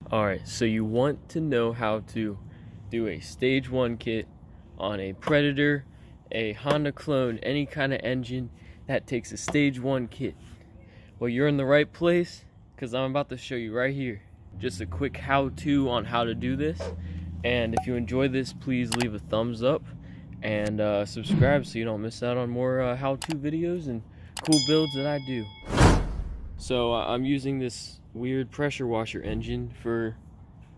Alright, so you want to know how to do a stage 1 kit on a Predator, a Honda clone, any kind of engine that takes a stage 1 kit. Well, you're in the right place, because I'm about to show you right here. Just a quick how-to on how to do this. And if you enjoy this, please leave a thumbs up and subscribe so you don't miss out on more how-to videos and cool builds that I do. So I'm using this weird pressure washer engine for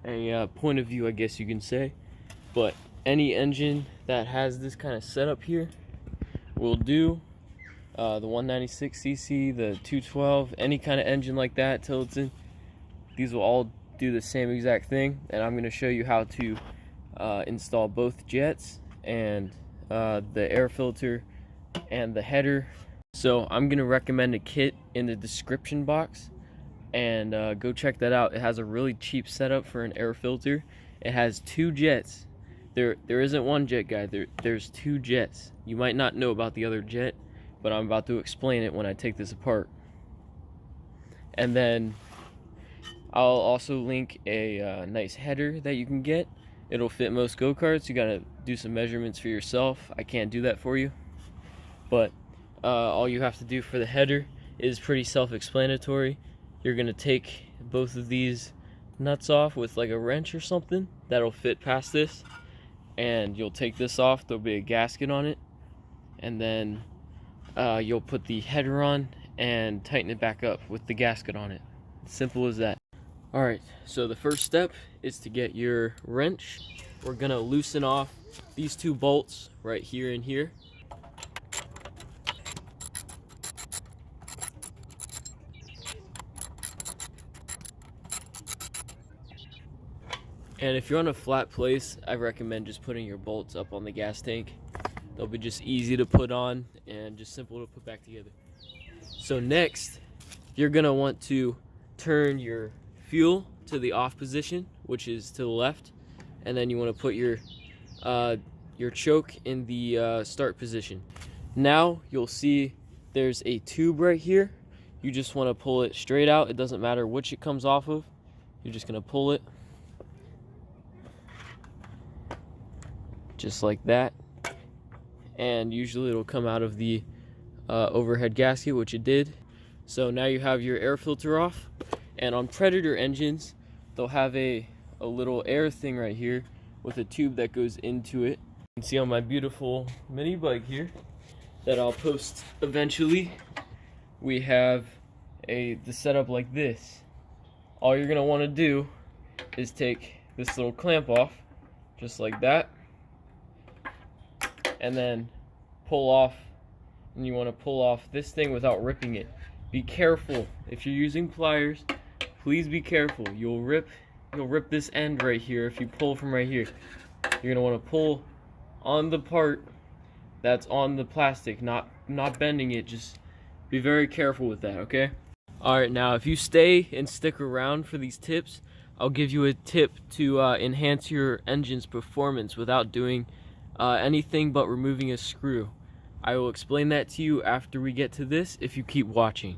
a point of view, I guess you can say. But any engine that has this kind of setup here will do. The 196cc, the 212, any kind of engine like that, Tillotson, these will all do the same exact thing. And I'm going to show you how to install both jets and the air filter and the header. So I'm going to recommend a kit in the description box, and go check that out. It has a really cheap setup for an air filter. It has 2 jets. There isn't one jet, guy. There's 2 jets. You might not know about the other jet, but I'm about to explain it when I take this apart. And then I'll also link a nice header that you can get. It'll fit most go-karts. You gotta do some measurements for yourself. I can't do that for you, but all you have to do for the header is pretty self-explanatory. You're gonna take both of these nuts off with like a wrench or something that'll fit past this, and you'll take this off. There'll be a gasket on it, and then you'll put the header on and tighten it back up with the gasket on it. Simple as that. Alright, so the first step is to get your wrench. We're gonna loosen off these 2 bolts right here and here. And if you're on a flat place, I recommend just putting your bolts up on the gas tank. They'll be just easy to put on and just simple to put back together. So next, you're gonna want to turn your fuel to the off position, which is to the left, and then you want to put your choke in the start position. Now you'll see there's a tube right here. You just want to pull it straight out. It doesn't matter which it comes off of. You're just gonna pull it just like that, and usually it'll come out of the overhead gasket, which it did. So now you have your air filter off, and on Predator engines they'll have a little air thing right here with a tube that goes into it. You can see on my beautiful mini bike here that I'll post eventually, we have the setup like this. All you're gonna want to do is take this little clamp off just like that, and then pull off, and you want to pull off this thing without ripping it. Be careful if you're using pliers. Please be careful. You'll rip this end right here if you pull from right here. You're gonna want to pull on the part that's on the plastic, not bending it. Just be very careful with that, okay? Alright, now if you stay and stick around for these tips, I'll give you a tip to enhance your engine's performance without doing anything but removing a screw. I will explain that to you after we get to this if you keep watching.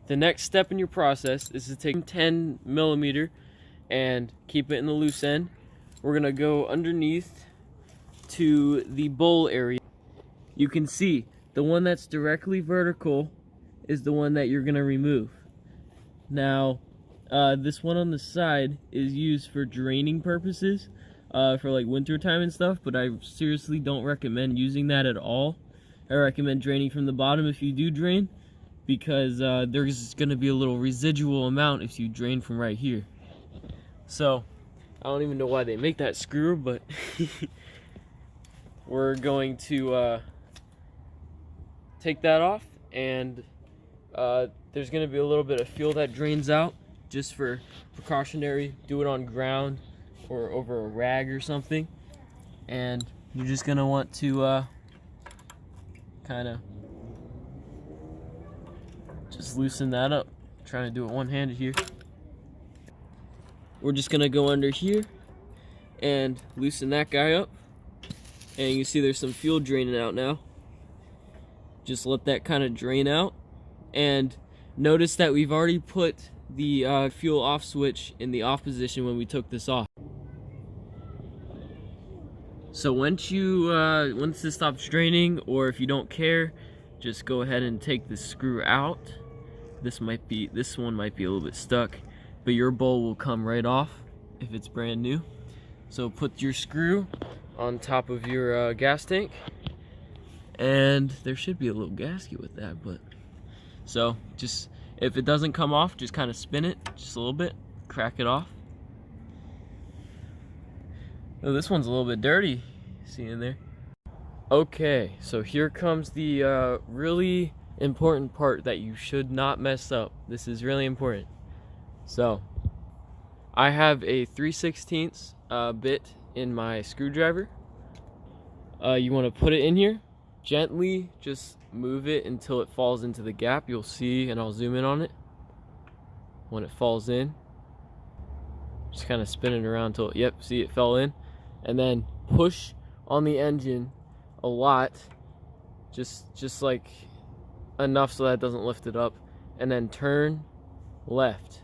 The next step in your process is to take 10mm and keep it in the loose end. We're gonna go underneath to the bowl area. You can see the one that's directly vertical is the one that you're gonna remove. Now this one on the side is used for draining purposes, for like winter time and stuff, but I seriously don't recommend using that at all. I recommend draining from the bottom if you do drain, because there's going to be a little residual amount if you drain from right here. So I don't even know why they make that screw, but we're going to take that off, and there's going to be a little bit of fuel that drains out, just for precautionary. Do it on ground or over a rag or something, and you're just gonna want to kind of just loosen that up. I'm trying to do it one-handed here. We're just gonna go under here and loosen that guy up, and you can see there's some fuel draining out now. Just let that kind of drain out, and notice that we've already put the fuel off switch in the off position when we took this off. So once this stops draining, or if you don't care, just go ahead and take the screw out. This one might be a little bit stuck, but your bowl will come right off if it's brand new. So put your screw on top of your gas tank, and there should be a little gasket with that, but so just, if it doesn't come off, just kind of spin it just a little bit, crack it off. Oh, this one's a little bit dirty, see in there? Okay, so here comes the really important part that you should not mess up. This is really important. So, I have a 3/16 bit in my screwdriver. You want to put it in here, gently just move it until it falls into the gap. You'll see, and I'll zoom in on it. When it falls in, just kind of spin it around till, yep, see it fell in. And then push on the engine a lot, just like enough so that it doesn't lift it up, and then turn left,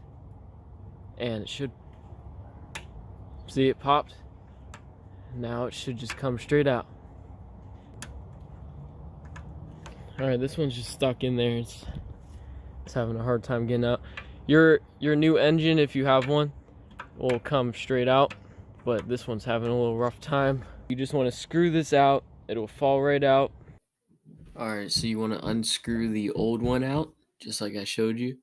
and it should, see it popped. Now it should just come straight out. Alright, this one's just stuck in there. It's having a hard time getting out. Your new engine, if you have one, will come straight out, but this one's having a little rough time. You just want to screw this out, it'll fall right out. Alright, so you want to unscrew the old one out, just like I showed you.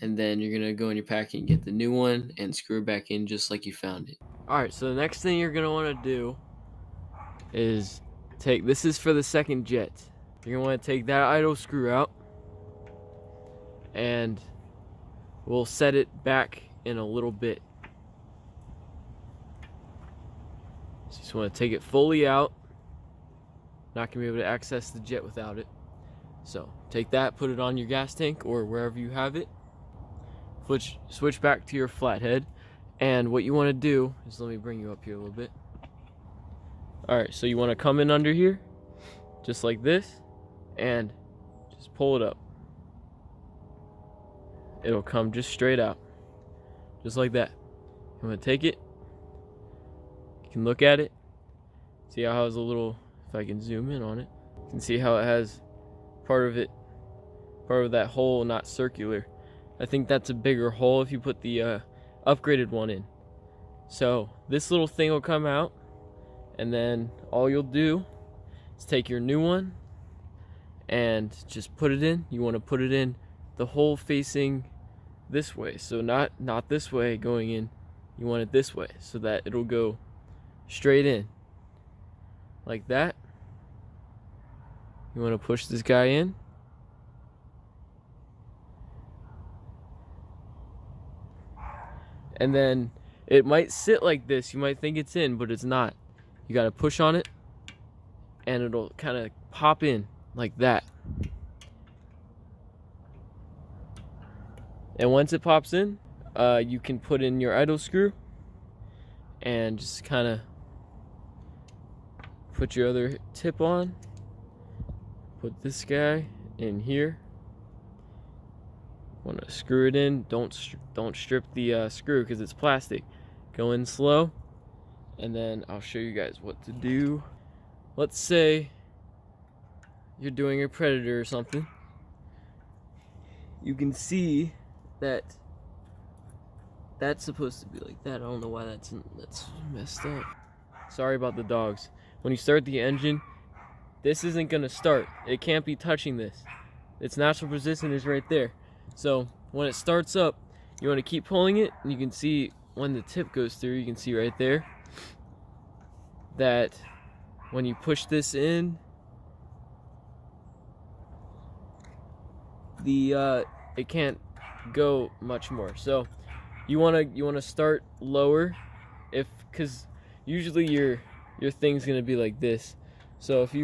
And then you're going to go in your packet and get the new one and screw it back in just like you found it. Alright, so the next thing you're going to want to do is this is for the second jet. You're going to want to take that idle screw out, and we'll set it back in a little bit. So you just want to take it fully out. Not going to be able to access the jet without it. So take that, put it on your gas tank or wherever you have it. Switch back to your flathead, and what you want to do is, let me bring you up here a little bit. Alright, so you want to come in under here, just like this, and just pull it up. It'll come just straight out, just like that. You want to take it, you can look at it, see how it has a little, if I can zoom in on it, you can see how it has part of that hole not circular. I think that's a bigger hole if you put the upgraded one in. So this little thing will come out, and then all you'll do is take your new one and just put it in. You want to put it in the hole facing this way, so not this way going in. You want it this way so that it'll go straight in like that. You want to push this guy in, and then it might sit like this. You might think it's in, but it's not. You got to push on it, and it'll kind of pop in like that. And once it pops in, you can put in your idle screw and just kind of put your other tip on. Put this guy in here. Want to screw it in. Don't strip the screw because it's plastic. Go in slow, and then I'll show you guys what to do. Let's say you're doing a Predator or something. You can see that that's supposed to be like that. I don't know why that's messed up. Sorry about the dogs. When you start the engine, this isn't gonna start. It can't be touching this. Its natural position is right there. So when it starts up, you want to keep pulling it, and you can see when the tip goes through, you can see right there that when you push this in, it can't go much more. So you want to start lower, because usually your thing's gonna be like this. So if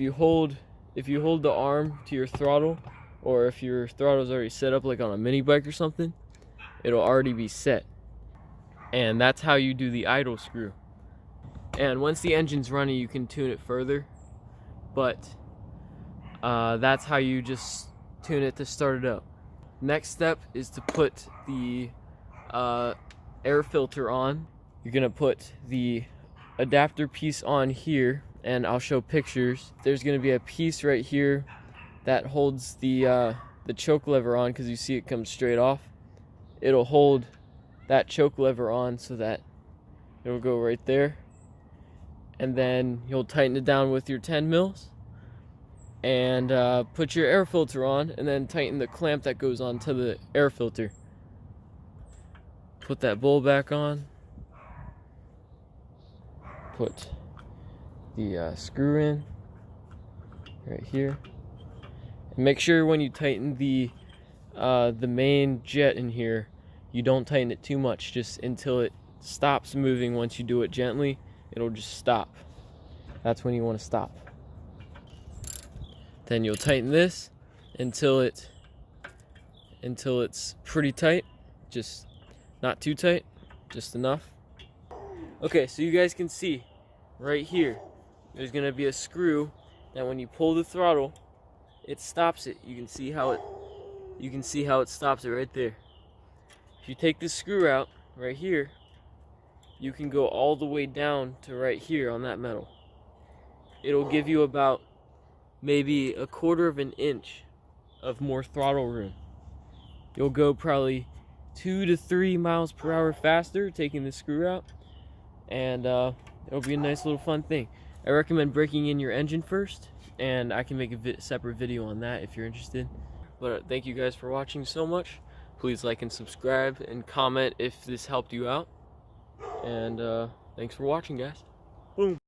you hold the arm to your throttle, or if your throttle's already set up like on a mini bike or something, it'll already be set. And that's how you do the idle screw. And once the engine's running, you can tune it further, but that's how you just tune it to start it up. Next step is to put the air filter on. You're gonna put the adapter piece on here, and I'll show pictures. There's gonna be a piece right here that holds the choke lever on, because you see it comes straight off. It'll hold that choke lever on so that it'll go right there, and then you'll tighten it down with your 10 mils and put your air filter on, and then tighten the clamp that goes onto the air filter. Put that bowl back on, put the screw in right here, and make sure when you tighten the main jet in here, you don't tighten it too much, just until it stops moving. Once you do it gently, it'll just stop. That's when you want to stop. Then you'll tighten this until it's pretty tight, just not too tight, just enough. Okay, so you guys can see right here, there's gonna be a screw that when you pull the throttle, it stops it. You can see how it stops it right there. If you take this screw out right here, you can go all the way down to right here on that metal. It'll give you about maybe 1/4 of an inch of more throttle room. You'll go probably 2 to 3 miles per hour faster taking the screw out, and it'll be a nice little fun thing. I recommend breaking in your engine first, and I can make a separate video on that if you're interested. But thank you guys for watching so much. Please like and subscribe and comment if this helped you out, and thanks for watching, guys. Boom.